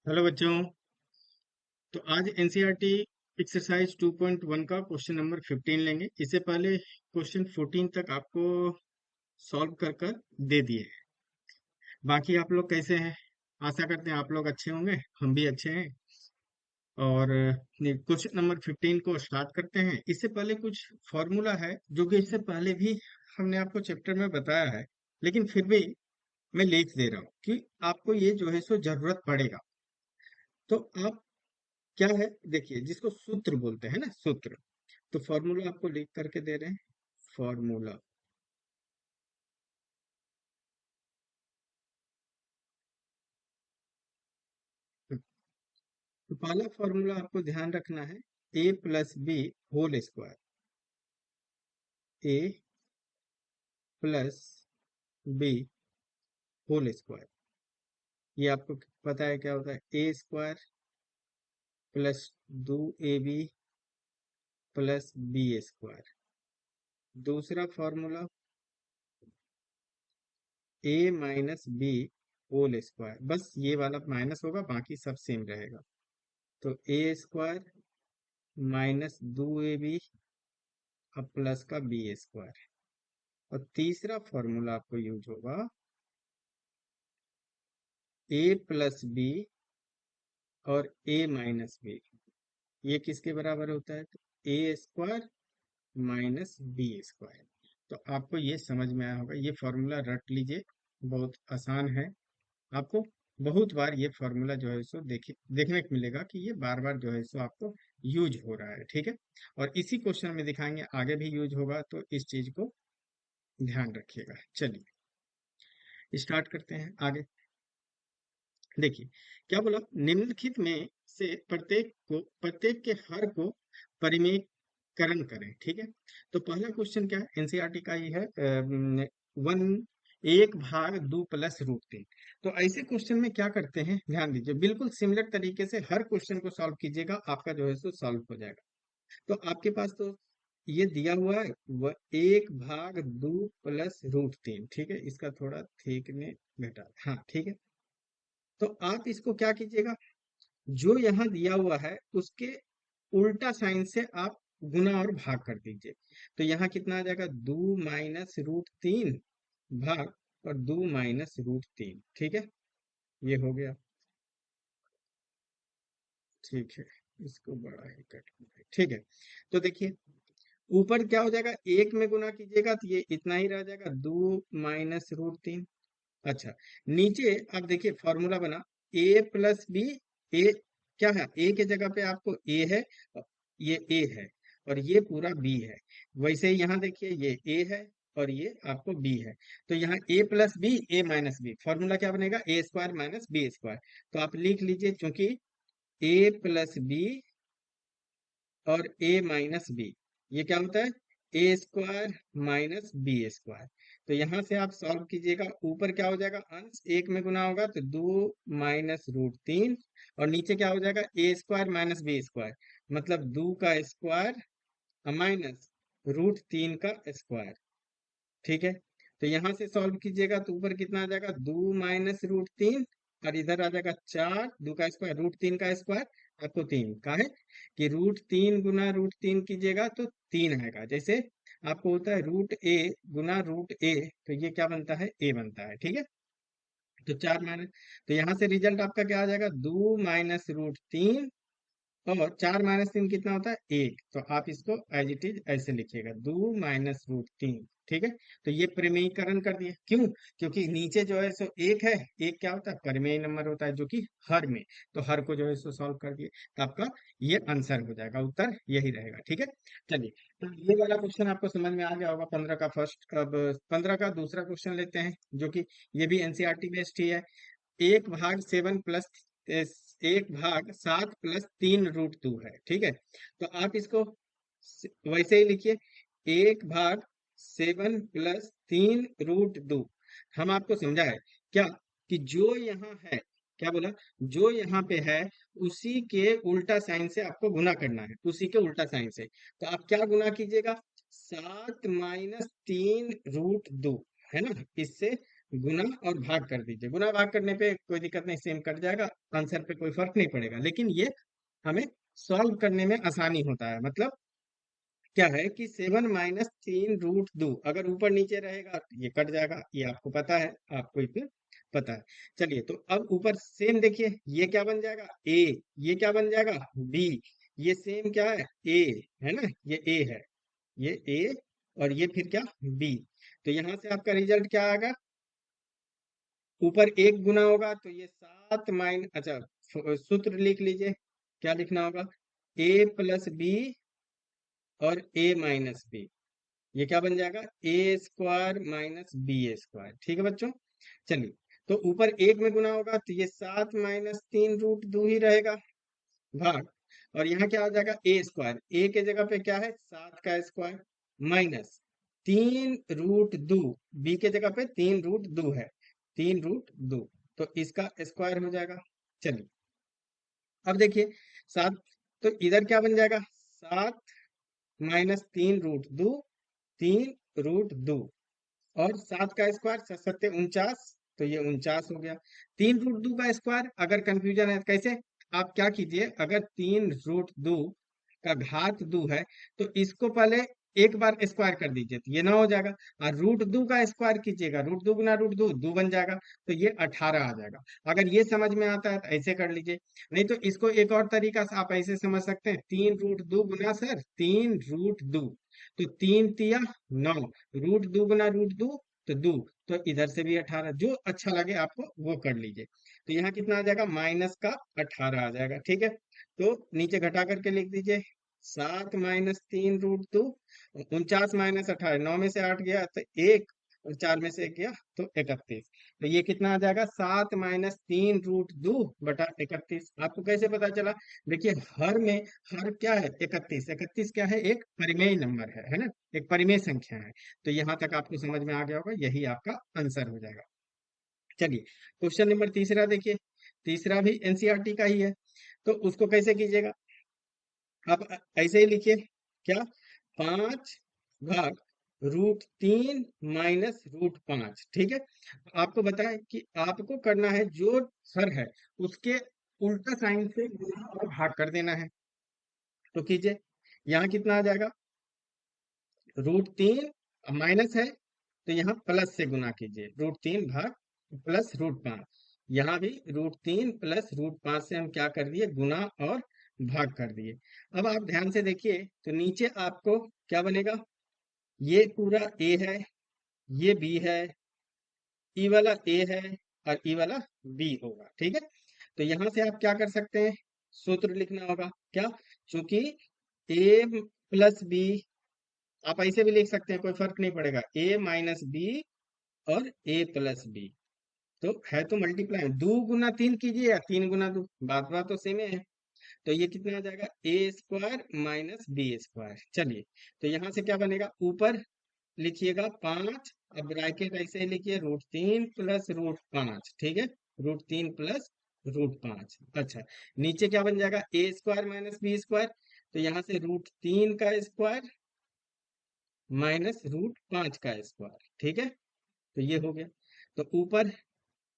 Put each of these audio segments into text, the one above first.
Hello बच्चों। तो आज एनसीईआरटी एक्सरसाइज 2.1 का क्वेश्चन नंबर 15 लेंगे। इससे पहले क्वेश्चन 14 तक आपको सॉल्व कर कर दे दिए हैं। बाकी आप लोग कैसे हैं? आशा करते हैं आप लोग अच्छे होंगे, हम भी अच्छे हैं। और क्वेश्चन नंबर 15 को स्टार्ट करते हैं। इससे पहले कुछ फॉर्मूला है जो कि इससे पहले भी हमने आपको चैप्टर में बताया है, लेकिन फिर भी मैं लिख दे रहा हूँ कि आपको ये जो है सो जरूरत पड़ेगा। तो आप क्या है, देखिए, जिसको सूत्र बोलते हैं ना, सूत्र। तो फॉर्मूला आपको लिख करके दे रहे हैं। फॉर्मूला। तो पहला फॉर्मूला आपको ध्यान रखना है, A plus B whole square. A plus B whole square. ये आपको पता है क्या होता है? A square plus 2ab plus B square. दूसरा formula, A minus B whole square. बस ये वाला माइनस होगा, बाकी सब सेम रहेगा। तो ए स्क्वायर माइनस 2ab अब प्लस का बी स्क्वायर। और तीसरा फॉर्मूला आपको यूज होगा, ए प्लस बी और ए माइनस बी। ये किसके बराबर होता है? तो ए स्क्वायर माइनस बी स्क्वायर। तो आपको ये समझ में आया होगा, ये फॉर्मूला रट लीजिए, बहुत आसान है। आपको बहुत बार ये फॉर्मूला जो है सो देखने को मिलेगा कि ये बार बार जो है सो आपको यूज हो रहा है, ठीक है। और इसी क्वेश्चन में दिखाएंगे, आगे भी यूज होगा, तो इस चीज को ध्यान रखिएगा। चलिए स्टार्ट करते हैं आगे। देखिए क्या बोला, निम्नलिखित में से प्रत्येक के हर को परिमेयकरण करें, ठीक है। तो पहला क्वेश्चन क्या है, एनसीईआरटी का ये है, वन एक भाग दो प्लस रूट तीन। तो ऐसे क्वेश्चन में क्या करते हैं, ध्यान दीजिए, बिल्कुल सिमिलर तरीके से हर क्वेश्चन को सॉल्व कीजिएगा, आपका जो है सो सॉल्व हो जाएगा। तो आपके पास तो ये दिया हुआ है, वह एक भाग दो प्लस रूट तीन, ठीक है। इसका थोड़ा थिकनेस घटा, हाँ ठीक है। तो आप इसको क्या कीजिएगा, जो यहाँ दिया हुआ है उसके उल्टा साइन से आप गुना और भाग कर दीजिए। तो यहाँ कितना आ जाएगा, दो माइनस रूट तीन भाग और दो माइनस रूट तीन, ठीक है। ये हो गया, ठीक है। इसको बड़ा ही कट, ठीक है। तो देखिए ऊपर क्या हो जाएगा, एक में गुना कीजिएगा तो ये इतना ही रह जाएगा, दो माइनस रूट तीन। अच्छा, नीचे अब देखिए फॉर्मूला बना, ए प्लस बी। ए क्या है, ए के जगह पे आपको ए है, ये ए है, और ये पूरा बी है। वैसे ही यहाँ देखिए, ये ए है और ये आपको बी है। तो यहाँ ए प्लस बी, ए माइनस बी, फॉर्मूला क्या बनेगा, ए स्क्वायर माइनस बी स्क्वायर। तो आप लिख लीजिए, चूंकि ए प्लस बी और ए माइनस बी, ये क्या होता है, A square minus B square. तो यहां से आप सॉल्व कीजिएगा, ऊपर क्या हो जाएगा, अंश एक में गुना होगा तो दो माइनस रूट तीन, और नीचे क्या हो जाएगा, ए स्क्वायर माइनस बी स्क्वायर, मतलब दो का स्क्वायर माइनस रूट तीन का स्क्वायर, ठीक है। तो यहां से सॉल्व कीजिएगा तो ऊपर कितना आ जाएगा, दो माइनस रूट तीन, और इधर आ जाएगा चार, दो का स्क्वायर रूट तीन का स्क्वायर, आपको तीन का है कि रूट तीन गुना रूट तीन कीजिएगा तो तीन आएगा। जैसे आपको होता है रूट ए गुना रूट ए, तो ये क्या बनता है, ए बनता है, ठीक है। तो चार माइनस, तो यहाँ से रिजल्ट आपका क्या आ जाएगा, दो माइनस रूट तीन, और चार माइनस तीन कितना होता है, एक। तो आप इसको एज इट इज ऐसे लिखिएगा, दो माइनस रूट तीन, ठीक है। तो ये परिमेयीकरण कर दिए, क्यों? क्योंकि नीचे जो है सो एक है, एक क्या होता है, परिमेय नंबर होता है, जो कि हर में, तो हर को जो है सो सॉल्व कर दिए, तो आपका ये आंसर हो जाएगा, उत्तर यही रहेगा, ठीक है। चलिए, तो ये वाला क्वेश्चन आपको समझ में आ गया होगा, 15 का फर्स्ट। अब 15 का दूसरा क्वेश्चन लेते हैं, जो कि ये भी एनसीईआरटी बेस्ड ही है। एक भाग सेवन प्लस एक भाग सात प्लस तीन रूट टू है, ठीक है। तो आप इसको वैसे ही लिखिए, एक भाग सेवन प्लस तीन रूट दो। हम आपको समझा है क्या, कि जो यहाँ है, क्या बोला, जो यहाँ पे है उसी के उल्टा साइन से आपको गुना करना है, उसी के उल्टा साइन से। तो आप क्या गुना कीजिएगा, सात माइनस तीन रूट दो, है ना, इससे गुना और भाग कर दीजिए। गुना भाग करने पे कोई दिक्कत नहीं, सेम कट जाएगा, आंसर पे कोई फर्क नहीं पड़ेगा, लेकिन ये हमें सॉल्व करने में आसानी होता है। मतलब क्या है कि 7 - 3 √2 अगर ऊपर नीचे रहेगा तो ये कट जाएगा, ये आपको पता है, आपको इतना पता है। चलिए, तो अब ऊपर सेम देखिए, ये क्या बन जाएगा ए, ये क्या बन जाएगा बी, ये सेम क्या है ए, है ना, ये ए है, ये ए, और ये फिर क्या बी। तो यहाँ से आपका रिजल्ट क्या आएगा, ऊपर एक गुना होगा तो ये 7 अच्छा, सूत्र लिख लीजिए, क्या लिखना होगा, a + b और a - b, ये क्या बन जाएगा a² - b²। ठीक है बच्चों, चलिए, तो ऊपर एक में गुना होगा तो ये 7 - 3 √2 ही रहेगा, भाग, और यहाँ क्या आ जाएगा a², ए के जगह पे क्या है 7 का स्क्वायर, माइनस 3 √2, बी के जगह पे 3 √2 है, 3 √2, तो इसका स्क्वायर हो जाएगा। चलिए, अब देखिए 7, तो इधर क्या बन जाएगा 7 - 3 √2, 3 √2, और 7 का स्क्वायर 7 × 7 = 49, तो ये 49 हो गया। 3 √2 का स्क्वायर, अगर कंफ्यूजन है कैसे, आप क्या कीजिए, अगर 3 √2 का घात 2 है तो इसको पहले एक बार स्क्वायर कर दीजिए, तो ये ना हो जाएगा, और √2 का स्क्वायर कीजिएगा, √2 × √2 2 बन जाएगा, तो ये 18 आ जाएगा। अगर ये समझ में आता है तो ऐसे कर लीजिए, नहीं तो इसको एक और तरीका से आप ऐसे समझ सकते हैं, 3 √2 गुना सर 3 √2, तो 3 × 3 = 9, √2 गुना √2 तो 2, तो इधर से भी 18, जो अच्छा लगे आपको वो कर लीजिए। तो यहाँ कितना आ जाएगा -18 आ जाएगा। ठीक है, तो नीचे घटा करके लिख दीजिए, 7 - 3 √2, 49 - 18, 9 में से 8 गया तो 1, और 4 में से 1 गया तो 31, तो ये कितना आ जाएगा 7 - 3 √2 / 31। आपको कैसे पता चला, देखिए हर में, हर क्या है 31, 31 क्या है एक परिमेय नंबर है ना, एक परिमेय संख्या है। तो यहाँ तक आपको समझ में आ गया होगा, यही आपका आंसर हो जाएगा। चलिए, क्वेश्चन नंबर तीसरा देखिए, तीसरा भी एनसीईआरटी का ही है, तो उसको कैसे कीजिएगा, आप ऐसे ही लिखिए, क्या 5/√3 -√5। ठीक है, आपको बताएं कि आपको करना है जो सर है उसके उल्टा साइन से गुणा और भाग कर देना है, तो कीजिए, यहाँ कितना आ जाएगा √3, माइनस है तो यहाँ प्लस से गुना कीजिए, √3 भाग प्लस √5, यहाँ भी √3 प्लस √5 से हम क्या कर दिए गुना और भाग कर दिए। अब आप ध्यान से देखिए, तो नीचे आपको क्या बनेगा, ये पूरा ए है, ये बी है, ई वाला ए है, और ई वाला बी होगा। ठीक है, तो यहाँ से आप क्या कर सकते हैं, सूत्र लिखना होगा, क्या, चूंकि a + b, आप ऐसे भी लिख सकते हैं, कोई फर्क नहीं पड़ेगा, a - b और a + b, तो है तो मल्टीप्लाई, 2 × 3 कीजिए या 3 × 2, बात बात तो सेम है। तो ये कितना आ जाएगा a² - b²। चलिए, तो यहाँ से क्या बनेगा, ऊपर लिखिएगा 5, अब ब्रैकेट ऐसे ही लिखिए, √3 प्लस √5। ठीक है, √3 प्लस √5। अच्छा, नीचे क्या बन जाएगा a² - b², तो यहाँ से √3 का स्क्वायर -√5 का स्क्वायर। ठीक है, तो ये हो गया, तो ऊपर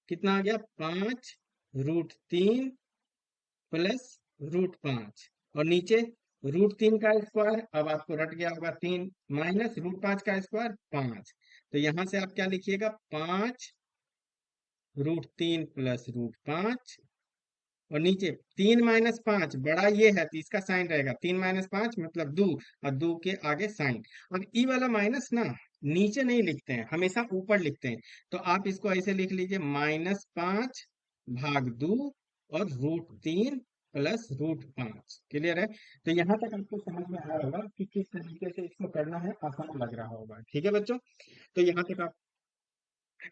कितना आ गया 5 √3 प्लस √5, और नीचे √3 का स्क्वायर, अब आपको रट गया होगा 3, माइनस √5 का स्क्वायर 5, तो यहां से आप क्या लिखिएगा 5 √3 प्लस √5, और नीचे 3 - 5 बड़ा ये है तो इसका साइन रहेगा, 3 - 5 मतलब 2, और 2 के आगे साइन। अब ई वाला माइनस ना नीचे नहीं लिखते हैं, हमेशा ऊपर लिखते हैं, तो आप इसको ऐसे लिख लीजिए -5/2 और √3 प्लस √5। क्लियर है, तो यहाँ तक आपको समझ में आया होगा कि किस तरीके से इसको करना है, आसान लग रहा होगा। ठीक है बच्चों, तो यहाँ तक आप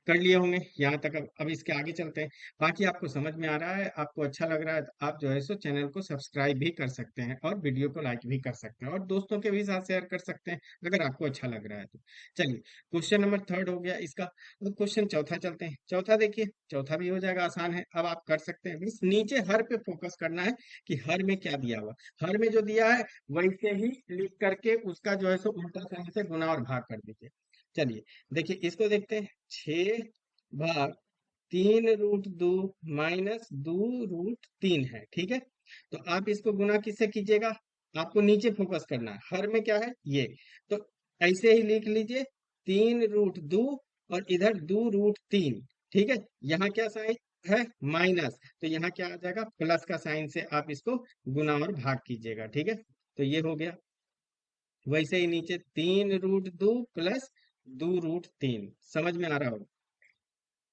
कर लिए होंगे यहाँ तक। अब इसके आगे चलते हैं, बाकी आपको समझ में आ रहा है, आपको अच्छा लग रहा है, तो आप जो है सो चैनल को सब्सक्राइब भी कर सकते हैं और वीडियो को लाइक भी कर सकते हैं और दोस्तों के भी साथ शेयर कर सकते हैं अगर आपको अच्छा लग रहा है तो। चलिए, क्वेश्चन नंबर थर्ड हो गया इसका। अब क्वेश्चन चौथा चलते हैं, चौथा देखिए, चौथा भी हो जाएगा, आसान है, अब आप कर सकते हैं, बस नीचे हर पे फोकस करना है कि हर में क्या दिया हुआ, हर में जो दिया है वैसे ही लिख करके उसका जो है सो उल्टा साइन से गुना और भाग कर दीजिए। चलिए, देखिए इसको देखते हैं, 6 भाग 3√2 माइनस 2√3 है, ठीक है। तो आप इसको गुना किससे कीजिएगा, आपको नीचे फोकस करना है, हर में क्या है ये, तो ऐसे ही लिख लीजिए 3√2 और इधर 2√3, ठीक है। यहाँ क्या साइन है, माइनस, तो यहाँ क्या आ जाएगा, प्लस का साइन से आप इसको गुना और भाग कीजिएगा, ठीक है। तो ये हो गया, वैसे ही नीचे 3√2 प्लस 2√3, समझ में आ रहा हो।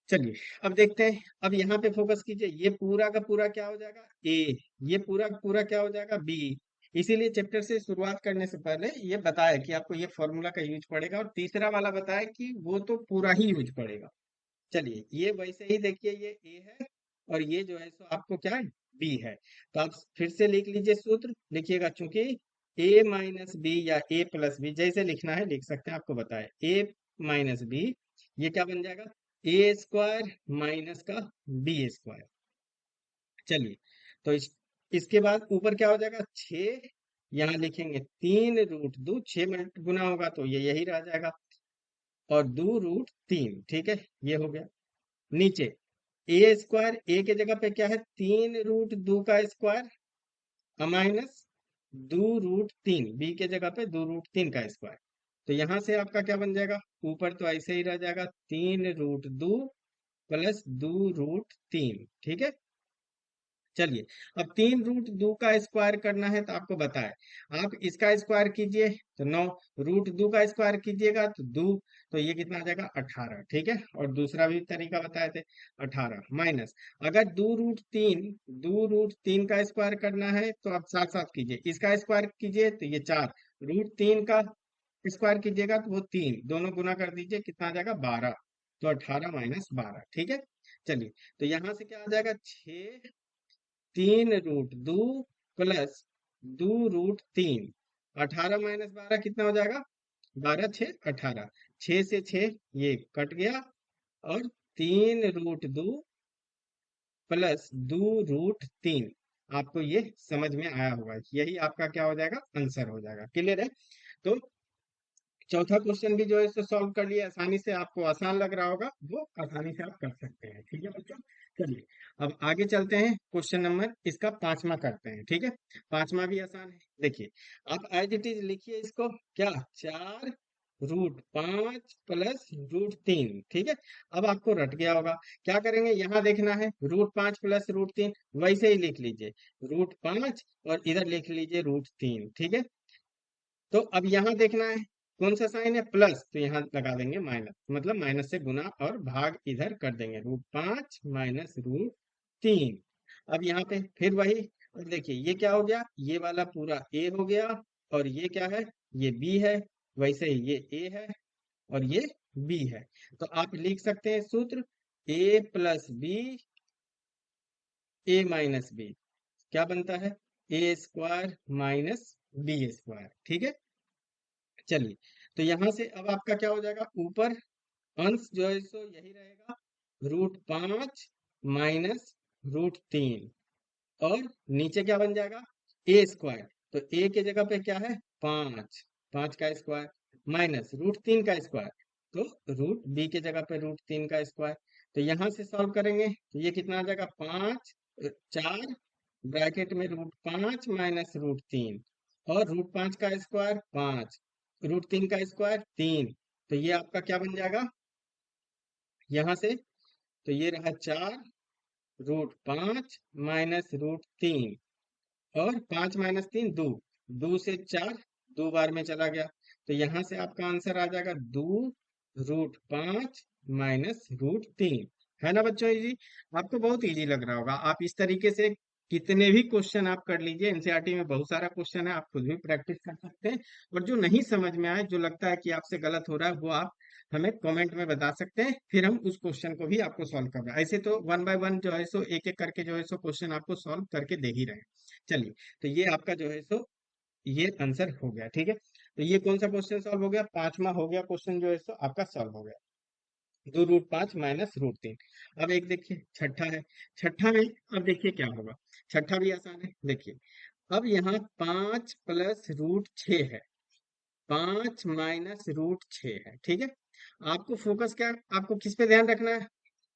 चलिए अब देखते हैं, अब यहाँ पे फोकस कीजिए, ये पूरा का पूरा क्या हो जाएगा ए, ये पूरा का पूरा क्या हो जाएगा बी। इसीलिए चैप्टर से शुरुआत करने से पहले ये बताया कि आपको ये फॉर्मूला का यूज पड़ेगा, और तीसरा वाला बताया कि वो तो पूरा ही यूज पड़ेगा। चलिए ये वैसे ही देखिए, ये ए है और ये जो है सो आपको क्या है, बी है। तो आप फिर से लिख लीजिए, सूत्र लिखिएगा, चूंकि ए माइनस बी या ए प्लस बी जैसे लिखना है लिख सकते हैं, आपको बताया ए माइनस बी, ये क्या बन जाएगा, ए स्क्वायर माइनस का बी स्क्वायर। चलिए, तो इसके बाद ऊपर क्या हो जाएगा, 6, यहाँ लिखेंगे 3√2, 6 में गुना होगा तो ये यही रह जाएगा, और 2√3, ठीक है, ये हो गया। नीचे ए स्क्वायर, ए के जगह पे क्या है, 3√2 का स्क्वायर माइनस 2√3, बी के जगह पे 2√3 का स्क्वायर। तो यहां से आपका क्या बन जाएगा, ऊपर तो ऐसे ही रह जाएगा 3√2 प्लस 2√3, ठीक है। चलिए, अब 3√2 का स्क्वायर करना है तो आपको बताए, आप इसका स्क्वायर कीजिए तो 9, √2 का स्क्वायर कीजिएगा तो 2, तो ये कितना आ जाएगा 18, ठीक है। और दूसरा भी तरीका बताए थे, 18 माइनस, अगर 2√3 का स्क्वायर करना है तो आप साथ साथ कीजिए, इसका स्क्वायर कीजिए तो ये 4, √3 का स्क्वायर कीजिएगा तो वो 3, दोनों गुना कर दीजिए, कितना आ जाएगा 12, तो 18 माइनस 12, ठीक है। चलिए, तो यहां से क्या आ जाएगा, 6, 3√2 प्लस 2√3, 18 माइनस 12 कितना हो जाएगा, 12×6 18, 6 से 6 ये कट गया, और 3√2 प्लस 2√3, आपको ये समझ में आया होगा, यही आपका क्या हो जाएगा, आंसर हो जाएगा, क्लियर है। तो चौथा क्वेश्चन भी जो है सो सॉल्व कर लिया आसानी से, आपको आसान लग रहा होगा, वो आसानी से आप कर सकते हैं, ठीक है बच्चों। चलिए अब आगे चलते हैं, क्वेश्चन नंबर इसका पांचवा करते हैं, ठीक है। पांचवा भी आसान है, देखिए, आप एज इट इज लिखिए इसको, क्या, 4√5 प्लस √3, ठीक है। अब आपको रट गया होगा, क्या करेंगे, यहाँ देखना है √5 प्लस √3, वैसे ही लिख लीजिए √5 और इधर लिख लीजिए √3, ठीक है। तो अब यहाँ देखना है कौन सा साइन है, प्लस, तो यहाँ लगा देंगे माइनस, मतलब माइनस से गुना और भाग इधर कर देंगे, √5 माइनस √3। अब यहाँ पे फिर वही, अब देखिए ये क्या हो गया, ये वाला पूरा ए हो गया, और ये क्या है, ये बी है, वैसे ही ये ए है और ये बी है। तो आप लिख सकते हैं सूत्र, ए प्लस बी, ए माइनस बी, क्या बनता है, A square minus B square, ठीक है। चलिए, तो यहां से अब आपका क्या हो जाएगा, ऊपर अंश जो है सो यही रहेगा, √5 माइनस √3, और नीचे क्या बन जाएगा, ए स्क्वायर, तो ए के जगह पे क्या है, 5, 5 का स्क्वायर माइनस √3 का स्क्वायर, तो रूट बी के जगह पे √3 का स्क्वायर। तो यहां से सॉल्व करेंगे तो ये कितना आ जाएगा, 5, 4 ब्रैकेट में √5 माइनस √3, और √5 का स्क्वायर 5, √3 का स्क्वायर 3, तो ये आपका क्या बन जाएगा यहाँ से, तो ये रहा 4√5 माइनस √3, और 5 - 3 2, 2 से 4, 2 बार में चला गया, तो यहाँ से आपका आंसर आ जाएगा 2√5 माइनस √3, है ना बच्चों, इजी, आपको बहुत इजी लग रहा होगा। आप इस तरीके से कितने भी क्वेश्चन आप कर लीजिए, एनसीईआरटी में बहुत सारा क्वेश्चन है, आप खुद भी प्रैक्टिस कर सकते हैं, और जो नहीं समझ में आए, जो लगता है कि आपसे गलत हो रहा है, वो आप हमें कमेंट में बता सकते हैं, फिर हम उस क्वेश्चन को भी आपको सॉल्व कर रहे हैं। ऐसे तो 1 बाय 1 जो है सो एक एक करके जो है सो क्वेश्चन आपको सॉल्व करके दे ही रहे हैं। चलिए, तो ये आपका जो है सो ये आंसर हो गया, ठीक है। तो ये कौन सा क्वेश्चन सॉल्व हो गया, पांचवा हो गया क्वेश्चन जो है सो आपका सॉल्व हो गया, 2√5 माइनस √3। अब एक देखिए छठा है, छठा में अब देखिए क्या होगा, छठा भी आसान है, देखिए, अब यहाँ 5 प्लस √6 है, 5 माइनस √6 है, ठीक है। आपको फोकस क्या, आपको किस पे ध्यान रखना है,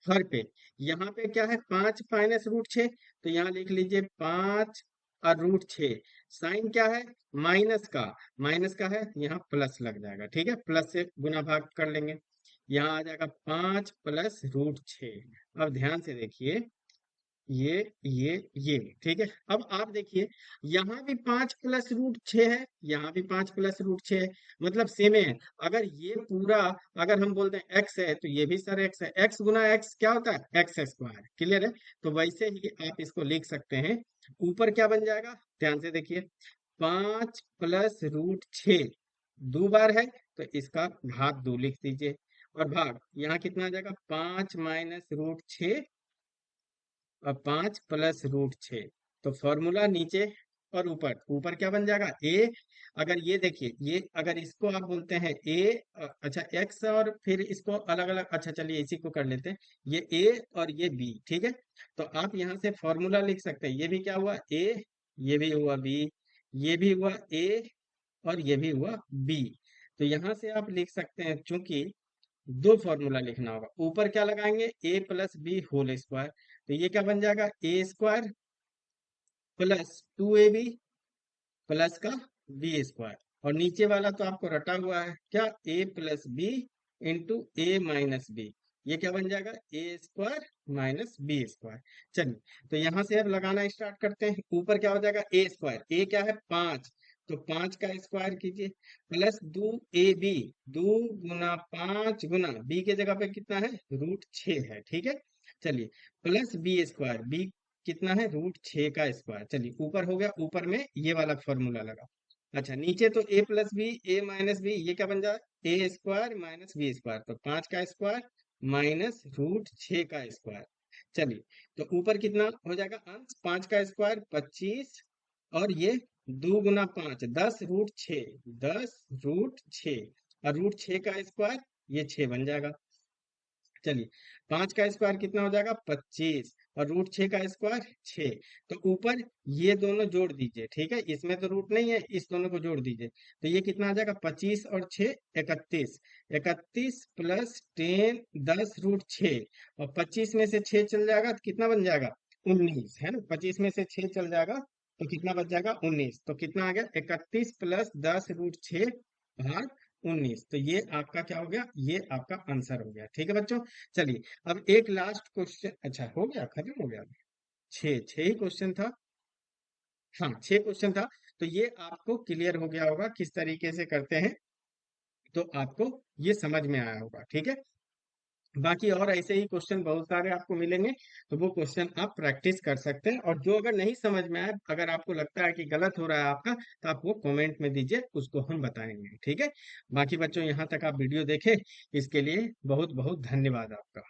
हर पे। यहाँ पे क्या है, 5 - √6, तो यहाँ लिख लीजिए 5 और √6। साइन क्या है, माइनस का, माइनस का है, यहाँ प्लस लग जाएगा, ठीक है, प्लस से गुना भाग कर लेंगे। यहाँ आ जाएगा 5 + √6। अब ध्यान से देखिए, ये ये ठीक है। अब आप देखिए, यहाँ भी 5 + √6 है, यहाँ भी 5 + √6 है, मतलब सेम है। अगर ये पूरा, अगर हम बोलते हैं एक्स है, तो ये भी सर एक्स है। एक्स गुना एक्स क्या होता है, एक्स² क्लियर है। तो वैसे ही आप इसको लिख सकते हैं। ऊपर क्या बन जाएगा, ध्यान से देखिए, 5 + √6 दो बार है, तो इसका घात 2 लिख दीजिए। और भाग यहाँ कितना आ जाएगा, 5 - √6 और 5 + √6। तो फॉर्मूला नीचे और ऊपर, ऊपर क्या बन जाएगा, ए। अगर ये देखिए, ये अगर इसको आप बोलते हैं ए, अच्छा एक्स, और फिर इसको अलग अलग, अच्छा चलिए इसी को कर लेते हैं, ये ए और ये बी, ठीक है। तो आप यहाँ से फॉर्मूला लिख सकते हैं, ये भी क्या हुआ, ए, ये भी हुआ बी, ये भी हुआ ए, और ये भी हुआ बी। तो यहाँ से आप लिख सकते हैं, चूंकि दो फॉर्मूला लिखना होगा, ऊपर क्या लगाएंगे, a + b होल स्क्वायर। तो ये क्या बन जाएगा, a² + 2ab प्लस का b²। और नीचे वाला तो आपको रटा हुआ है क्या, a + b × a - b। ये क्या बन जाएगा, a² - b²। चलिए, तो यहाँ से अब लगाना स्टार्ट करते हैं। ऊपर क्या हो जाएगा, a², a क्या है, 5, तो 5 का स्क्वायर कीजिए, प्लस 2ab, 2 × 5 × b के जगह पे कितना है, √6 है, ठीक है। चलिए, प्लस b², b कितना है, √6 का स्क्वायर। चलिए, ऊपर हो गया, ऊपर में ये वाला फॉर्मूला लगा। अच्छा, नीचे तो a + b, ये क्या बन जाए, a² - b², तो 5 का स्क्वायर माइनस √6 का स्क्वायर। चलिए, तो ऊपर कितना हो जाएगा अंश, 5 का स्क्वायर 25, और ये 2 × 5 10 √6, 10 √6, और √6 का स्क्वायर ये 6 बन जाएगा। चलिए, 5 का स्क्वायर कितना हो जाएगा, 25, और √6 का स्क्वायर 6। तो ऊपर ये दोनों जोड़ दीजिए, ठीक है, इसमें तो रूट नहीं है, इस दोनों को जोड़ दीजिए। तो ये कितना आ जाएगा, 25 और 6 31, 31 + 10 10 √6, और 25 में से 6 चल जाएगा तो कितना बन जाएगा, 19 है ना। 25 में से 6 चल जाएगा तो कितना बच जाएगा, 19। तो कितना आ गया, 31 + 10 √6 भाग 19। तो ये आपका क्या हो गया, ये आपका आंसर हो गया, ठीक है बच्चों। चलिए, अब एक लास्ट क्वेश्चन, अच्छा हो गया, खत्म हो गया, छह छह ही क्वेश्चन था। हाँ, 6 क्वेश्चन था। तो ये आपको क्लियर हो गया होगा किस तरीके से करते हैं, तो आपको ये समझ में आया होगा, ठीक है। बाकी और ऐसे ही क्वेश्चन बहुत सारे आपको मिलेंगे, तो वो क्वेश्चन आप प्रैक्टिस कर सकते हैं। और जो अगर नहीं समझ में आए, अगर आपको लगता है कि गलत हो रहा है आपका, तो आप वो कमेंट में दीजिए, उसको हम बताएंगे, ठीक है। बाकी बच्चों, यहाँ तक आप वीडियो देखे, इसके लिए बहुत बहुत धन्यवाद आपका।